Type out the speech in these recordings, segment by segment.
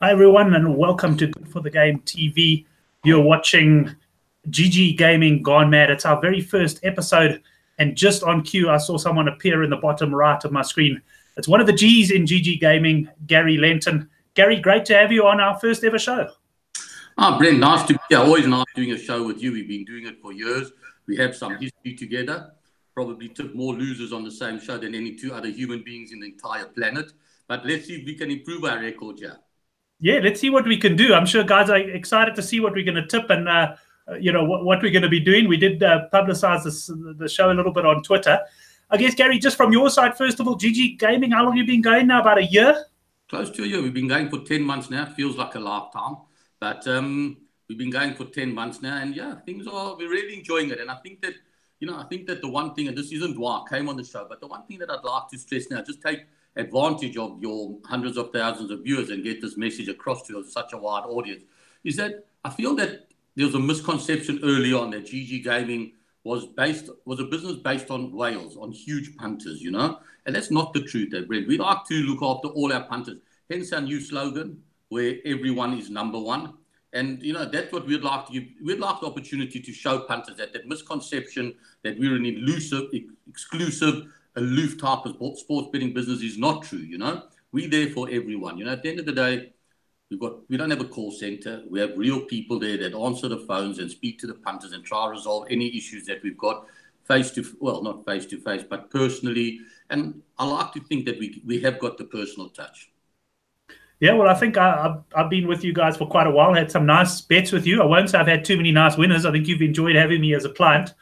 Hi, everyone, and welcome to Good for the Game TV. You're watching GGGaming Gone Mad. It's our very first episode, and just on cue, I saw someone appear in the bottom right of my screen. It's one of the G's in GGGaming, Gary Lentin. Gary, great to have you on our first ever show. Brent, nice to be here. Always nice doing a show with you. We've been doing it for years. We have some history together. Probably took more losers on the same show than any two other human beings in the entire planet. But let's see if we can improve our record here. Yeah, let's see what we can do. I'm sure guys are excited to see what we're going to tip and what we're going to be doing. We did publicize the show a little bit on Twitter. I guess, Gary, just from your side, first of all, GGGaming, how long have you been going now? About a year? Close to a year. We've been going for 10 months now. It feels like a lifetime. But we've been going for 10 months now. And yeah, we're really enjoying it. And I think that the one thing, and this isn't why I came on the show, but the one thing that I'd like to stress now, just take advantage of your hundreds of thousands of viewers and get this message across to such a wide audience, is that I feel that there was a misconception early on that GGGaming was a business based on whales, on huge punters, and that's not the truth, Brent. We like to look after all our punters, hence our new slogan, where everyone is number one. And that's what we'd like to give. We'd like the opportunity to show punters that misconception that we're an elusive, exclusive, aloof type of sports betting business is not true. We're there for everyone. At the end of the day, we don't have a call center. We have real people there that answer the phones and speak to the punters and try to resolve any issues that we've got not face to face, but personally. And I like to think that we have got the personal touch. Yeah, well, I think I've been with you guys for quite a while. I had some nice bets with you. I won't say I've had too many nice winners. I think you've enjoyed having me as a client.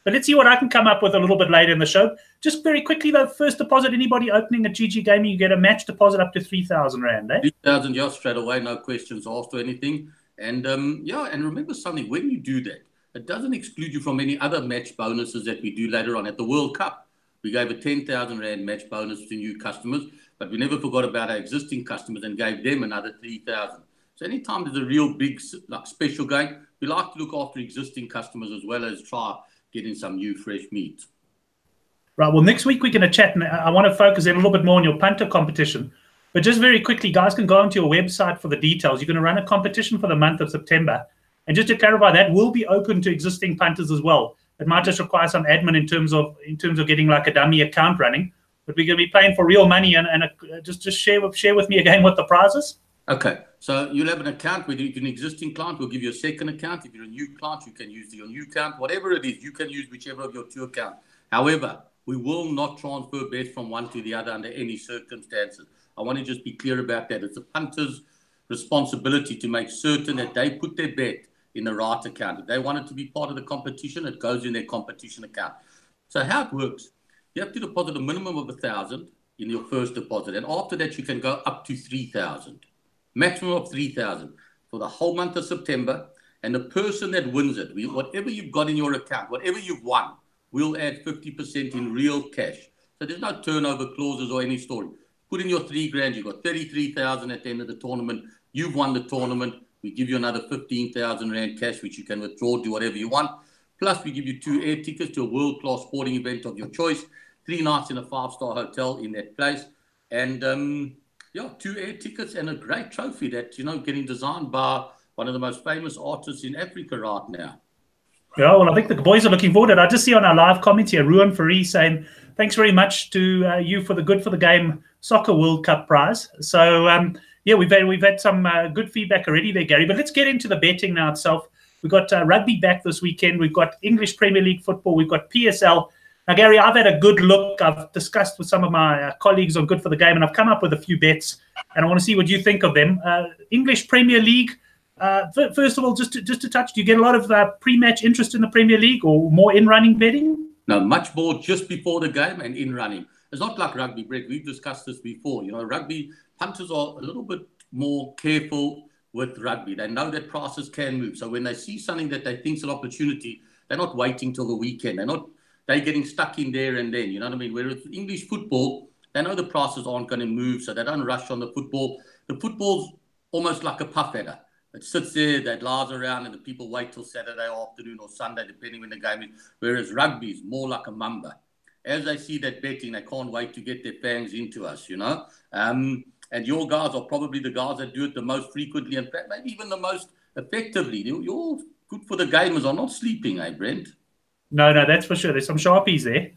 But let's see what I can come up with a little bit later in the show. Just very quickly, though, first deposit, anybody opening at GGGaming, you get a match deposit up to 3,000 Rand, eh? 3,000, yeah, straight away, no questions asked or anything. And and remember something, when you do that, it doesn't exclude you from any other match bonuses that we do later on at the World Cup. We gave a 10,000 Rand match bonus to new customers, but we never forgot about our existing customers and gave them another 3,000. So anytime there's a real big special game, we like to look after existing customers as well as try getting some new fresh meat. Right, well, next week we're going to chat, and I want to focus in a little bit more on your punter competition. But just very quickly, guys can go onto your website for the details. You're going to run a competition for the month of September. And just to clarify, that will be open to existing punters as well. It might just require some admin in terms of getting like a dummy account running. But we're going to be playing for real money, and just share with me again what the prize is. Okay, so you'll have an account. Whether you're an existing client, we'll give you a second account. If you're a new client, you can use your new account. Whatever it is, you can use whichever of your two accounts. However, we will not transfer bets from one to the other under any circumstances. I want to just be clear about that. It's the punter's responsibility to make certain that they put their bet in the right account. If they want it to be part of the competition, it goes in their competition account. So how it works, you have to deposit a minimum of 1,000 in your first deposit. And after that, you can go up to 3,000. Maximum of 3,000 for the whole month of September. And the person that wins it, whatever you've got in your account, whatever you've won, we'll add 50% in real cash. So there's no turnover clauses or any story. Put in your 3 grand, you've got 33,000 at the end of the tournament. You've won the tournament. We give you another 15,000 Rand cash, which you can withdraw, do whatever you want. Plus, we give you 2 air tickets to a world-class sporting event of your choice, 3 nights in a 5-star hotel in that place. And 2 air tickets and a great trophy that, getting designed by one of the most famous artists in Africa right now. Yeah, well, I think the boys are looking forward to it. I just see on our live comments here, Ruan Faree saying, thanks very much to you for the Good for the Game Soccer World Cup prize. So, we've had some good feedback already there, Gary. But let's get into the betting now itself. We've got rugby back this weekend. We've got English Premier League football. We've got PSL. Now, Gary, I've had a good look. I've discussed with some of my colleagues on Good for the Game, and I've come up with a few bets, and I want to see what you think of them. English Premier League, first of all, just to touch, do you get a lot of pre-match interest in the Premier League or more in-running betting? No, much more just before the game and in-running. It's not like rugby, Brett. We've discussed this before. Rugby, punters are a little bit more careful with rugby. They know that prices can move. So when they see something that they think is an opportunity, they're not waiting till the weekend. They're getting stuck in there and then, you know what I mean? Whereas English football, they know the prices aren't going to move, so they don't rush on the football. The football's almost like a puff adder. It sits there, that lies around, and the people wait till Saturday afternoon or Sunday, depending when the game is. Whereas rugby is more like a mamba. As they see that betting, they can't wait to get their fangs into us, And your guys are probably the guys that do it the most frequently and maybe even the most effectively. You're good for the gamers are not sleeping, eh, Brent? No, that's for sure. There's some sharpies there.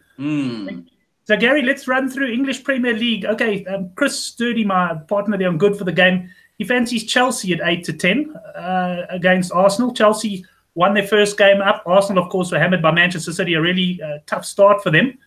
So, Gary, let's run through English Premier League. Okay, Chris Sturdy, my partner there on Good for the Game, he fancies Chelsea at 8-10 against Arsenal. Chelsea won their first game up. Arsenal, of course, were hammered by Manchester City, a really tough start for them.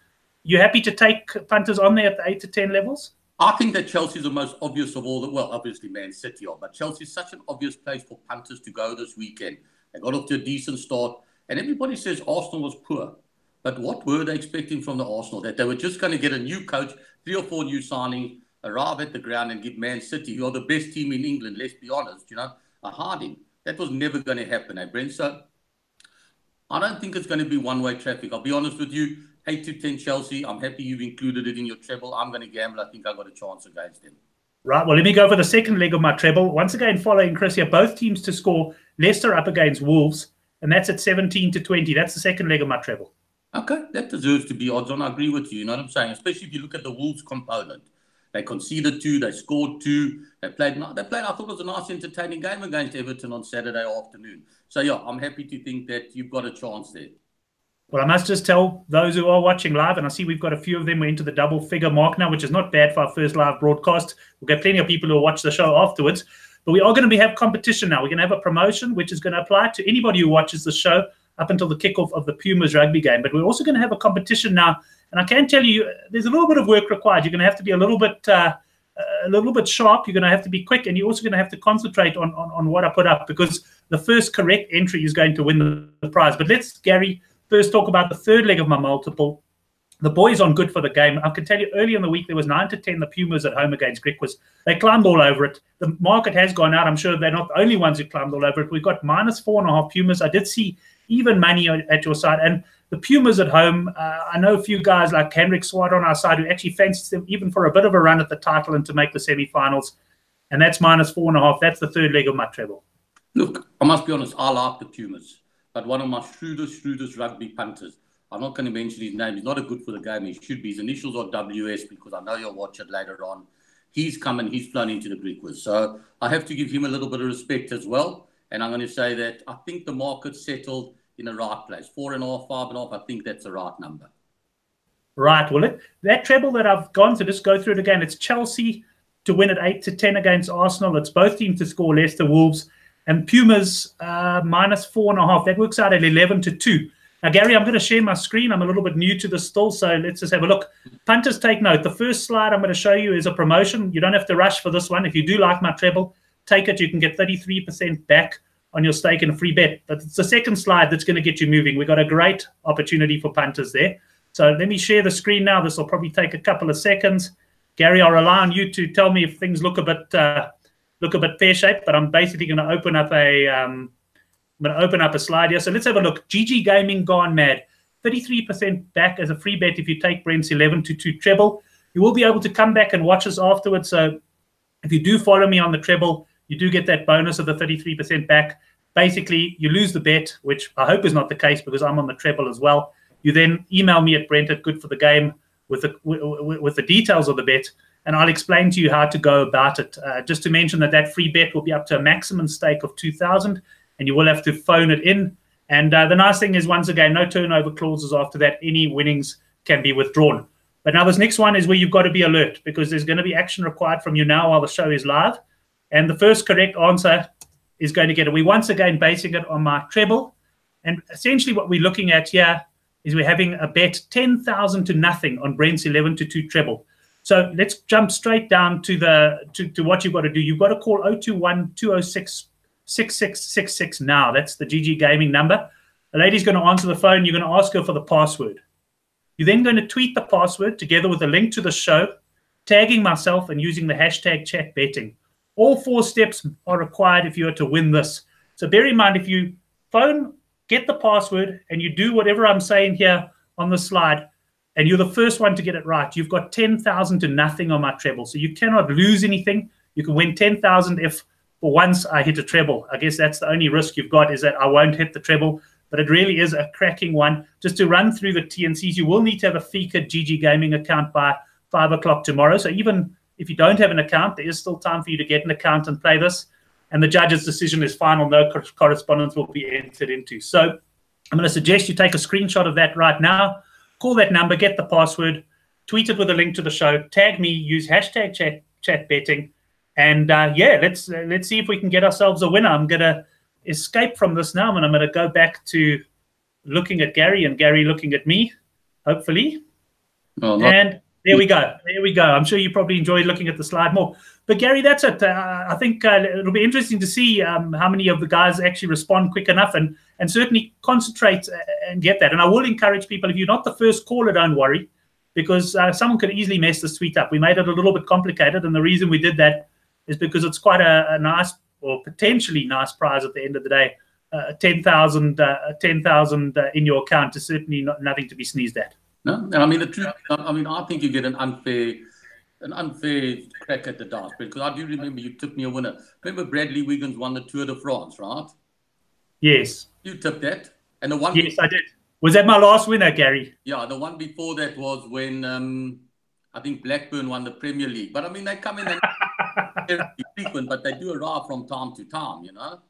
You happy to take punters on there at the 8-10 levels? I think that Chelsea is the most obvious of all. Well, obviously Man City are, but Chelsea is such an obvious place for punters to go this weekend. They got off to a decent start, and everybody says Arsenal was poor. But what were they expecting from the Arsenal? That they were just going to get a new coach, 3 or 4 new signings, arrive at the ground and give Man City, who are the best team in England, let's be honest, a harding. That was never going to happen, eh, Brent? So I don't think it's going to be one-way traffic. I'll be honest with you, 8-10 Chelsea. I'm happy you've included it in your treble. I'm going to gamble. I think I got a chance against them. Right, well, let me go for the second leg of my treble. Once again, following Chris here, both teams to score. Leicester up against Wolves, and that's at 17-20. That's the second leg of my treble. Okay, that deserves to be odds on. I agree with you. You know what I'm saying? Especially if you look at the Wolves component. They conceded 2, they scored 2, they played. I thought it was a nice, entertaining game against Everton on Saturday afternoon. So, yeah, I'm happy to think that you've got a chance there. Well, I must just tell those who are watching live, and I see we've got a few of them. We're into the double-figure mark now, which is not bad for our first live broadcast. We'll get plenty of people who will watch the show afterwards. But we are going to have competition now. We're going to have a promotion, which is going to apply to anybody who watches the show up until the kickoff of the Pumas rugby game. But we're also going to have a competition now. And I can tell you, there's a little bit of work required. You're going to have to be a little bit sharp. You're going to have to be quick. And you're also going to have to concentrate on what I put up, because the first correct entry is going to win the prize. But let's, Gary, first talk about the third leg of my multiple. The boys on Good for the Game. I can tell you early in the week, there was 9-10, the Pumas at home against Griquas. They climbed all over it. The market has gone out. I'm sure they're not the only ones who climbed all over it. We've got -4.5 Pumas. I did see even money at your side. And the Pumas at home, I know a few guys like Henrik Swart on our side who actually fancies them even for a bit of a run at the title and to make the semi-finals. And that's -4.5. That's the third leg of my treble. Look, I must be honest, I like the Pumas. But one of my shrewdest rugby punters, I'm not going to mention his name. He's not a Good for the Game. He should be. His initials are WS, because I know you'll watch it later on. He's come and he's flown into the Griquas. So I have to give him a little bit of respect as well. And I'm going to say that I think the market's settled in the right place. 4.5, 5.5, I think that's the right number. Right. Well, that treble that I've gone to, just go through it again. It's Chelsea to win at 8-10 against Arsenal. It's both teams to score, Leicester, Wolves. And Pumas -4.5. That works out at 11-2. Now, Gary, I'm going to share my screen. I'm a little bit new to this still, so let's just have a look. Punters, take note. The first slide I'm going to show you is a promotion. You don't have to rush for this one. If you do like my treble, take it. You can get 33% back on your stake in a free bet. But it's the second slide that's going to get you moving. We've got a great opportunity for punters there. So let me share the screen now. This will probably take a couple of seconds. Gary, I'll rely on you to tell me if things look a bit pear-shaped, but I'm basically going to open up a slide here. So let's have a look. GGGaming gone mad. 33% back as a free bet if you take Brent's 11-2 treble. You will be able to come back and watch us afterwards. So if you do follow me on the treble, you do get that bonus of the 33% back. Basically, you lose the bet, which I hope is not the case because I'm on the treble as well. You then email me at Brent at Good for the Game with the details of the bet, and I'll explain to you how to go about it. Just to mention that free bet will be up to a maximum stake of 2,000, and you will have to phone it in. And the nice thing is, once again, no turnover clauses after that. Any winnings can be withdrawn. But now this next one is where you've got to be alert, because there's going to be action required from you now while the show is live. And the first correct answer is going to get it. We're once again basing it on my treble. And essentially what we're looking at here is we're having a bet 10,000 to nothing on Brent's 11-2 treble. So let's jump straight down to what you've got to do. You've got to call 021-206-6666 now. That's the GGGaming number. The lady's going to answer the phone. You're going to ask her for the password. You're then going to tweet the password together with a link to the show, tagging myself and using the hashtag chatbetting. All 4 steps are required if you are to win this. So bear in mind, if you phone, get the password, and you do whatever I'm saying here on the slide, and you're the first one to get it right, you've got 10,000 to nothing on my treble. So you cannot lose anything. You can win 10,000 if for once I hit a treble. I guess that's the only risk you've got, is that I won't hit the treble. But it really is a cracking one. Just to run through the TNCs, you will need to have a FICA GGGaming account by 5 o'clock tomorrow. So even If you don't have an account, there is still time for you to get an account and play this. And the judge's decision is final. No correspondence will be entered into. So I'm going to suggest you take a screenshot of that right now. Call that number, get the password, tweet it with a link to the show, tag me, use hashtag chat betting, and yeah, let's see if we can get ourselves a winner. I'm going to escape from this now, and I'm going to go back to looking at Gary and Gary looking at me, hopefully. And there we go. There we go. I'm sure you probably enjoyed looking at the slide more. But Gary, that's it. I think it'll be interesting to see how many of the guys actually respond quick enough and certainly concentrate and get that. And I will encourage people, if you're not the first caller, don't worry, because someone could easily mess this tweet up. We made it a little bit complicated, and the reason we did that is because it's quite a nice or potentially nice prize at the end of the day. 10,000 in your account is certainly nothing to be sneezed at. No, and I mean the truth. I mean, I think you get an unfair crack at the dance, because I do remember you tipped me a winner. Remember Bradley Wiggins won the Tour de France, right? Yes. You tipped that, and the one. Yes, I did. Was that my last winner, Gary? Yeah, the one before that was when I think Blackburn won the Premier League. But I mean, they come in and they're frequent, but they do arrive from time to time, you know.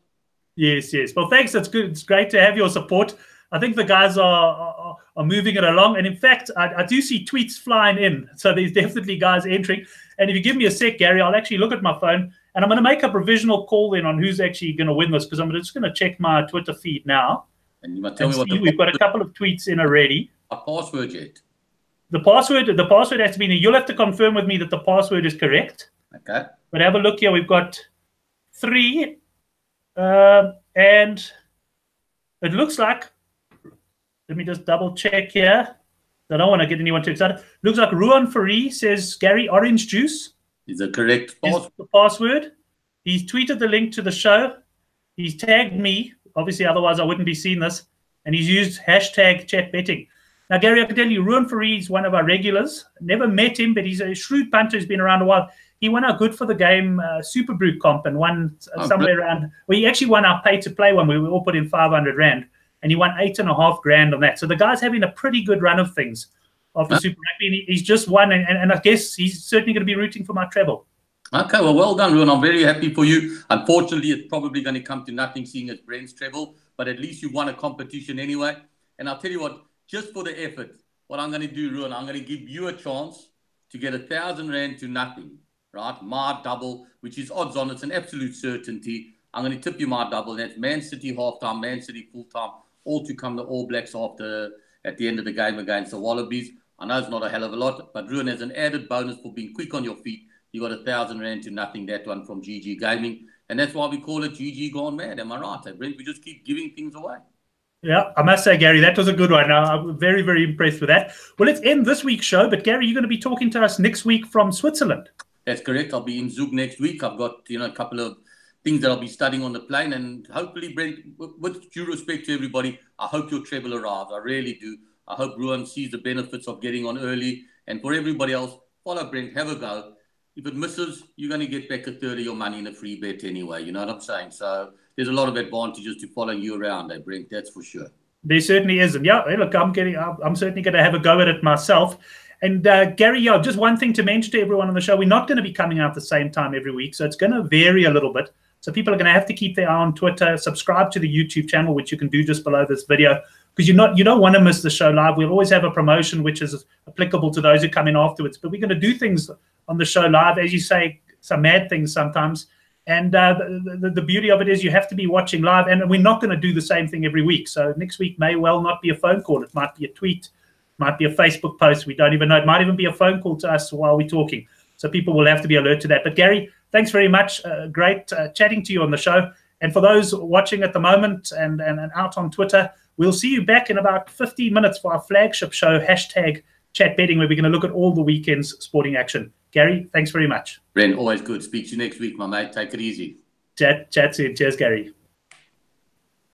Yes. Well, thanks. That's good. It's great to have your support. I think the guys are moving it along. And in fact, I do see tweets flying in. So there's definitely guys entering. And if you give me a sec, Gary, I'll actually look at my phone. And I'm going to make a provisional call then on who's actually going to win this, because I'm just going to check my Twitter feed now. And you might tell me what we've got a couple of tweets in already. A password yet? The password has to be in. You'll have to confirm with me that the password is correct. Okay. But have a look here. We've got 3. And it looks like, let me just double check here. I don't want to get anyone too excited. Looks like Ruan Fari says Gary orange juice is the correct password. The password. He's tweeted the link to the show. He's tagged me. Obviously, otherwise I wouldn't be seeing this. And he's used hashtag chat betting. Now, Gary, I can tell you, Ruan Fari is one of our regulars. Never met him, but he's a shrewd punter who's been around a while. He won our Good for the Game Super Brew comp and won somewhere around. Well, he actually won our pay to play one. We all put in 500 Rand, and he won 8.5 grand on that. So the guy's having a pretty good run of things after Super Rugby. He's just won, and I guess he's certainly going to be rooting for my treble. Okay, well done, Ruan. I'm very happy for you. Unfortunately, it's probably going to come to nothing, seeing as Brent's treble, but at least you won a competition anyway. And I'll tell you what, just for the effort, what I'm going to do, Ruan, I'm going to give you a chance to get 1,000 Rand to nothing. Right, my double, which is odds on, it's an absolute certainty. I'm going to tip you my double. That's Man City half-time, Man City full-time, all to come the All Blacks at the end of the game against the Wallabies. I know it's not a hell of a lot, but Ruan, has an added bonus for being quick on your feet. You got 1,000 Rand to nothing, that one from GGGaming. And that's why we call it GG Gone Mad. Am I right? We just keep giving things away. Yeah, I must say, Gary, that was a good one. I'm very, very impressed with that. Well, let's end this week's show. But, Gary, you're going to be talking to us next week from Switzerland. That's correct. I'll be in Zug next week. I've got, a couple of things that I'll be studying on the plane. And hopefully, Brent, with due respect to everybody, I hope your treble arrives. I really do. I hope Ruan sees the benefits of getting on early. And for everybody else, follow Brent, have a go. If it misses, you're going to get back a third of your money in a free bet anyway. You know what I'm saying? So there's a lot of advantages to following you around, Brent. That's for sure. There certainly is. And yeah, look, I'm certainly going to have a go at it myself. And Gary, just one thing to mention to everyone on the show, we're not going to be coming out the same time every week. So it's going to vary a little bit. So people are going to have to keep their eye on Twitter, subscribe to the YouTube channel, which you can do just below this video, because you don't want to miss the show live. We'll always have a promotion which is applicable to those who come in afterwards. But we're going to do things on the show live, as you say, some mad things sometimes. And the beauty of it is you have to be watching live. And we're not going to do the same thing every week. So next week may well not be a phone call. It might be a tweet. Might be a Facebook post. We don't even know. It might even be a phone call to us while we're talking. So people will have to be alert to that. But Gary, thanks very much. Great chatting to you on the show. And for those watching at the moment and out on Twitter, we'll see you back in about 15 minutes for our flagship show, hashtag Chat Betting, where we're going to look at all the weekend's sporting action. Gary, thanks very much. Brent, always good. Speak to you next week, my mate. Take it easy. Chat soon. Cheers, Gary.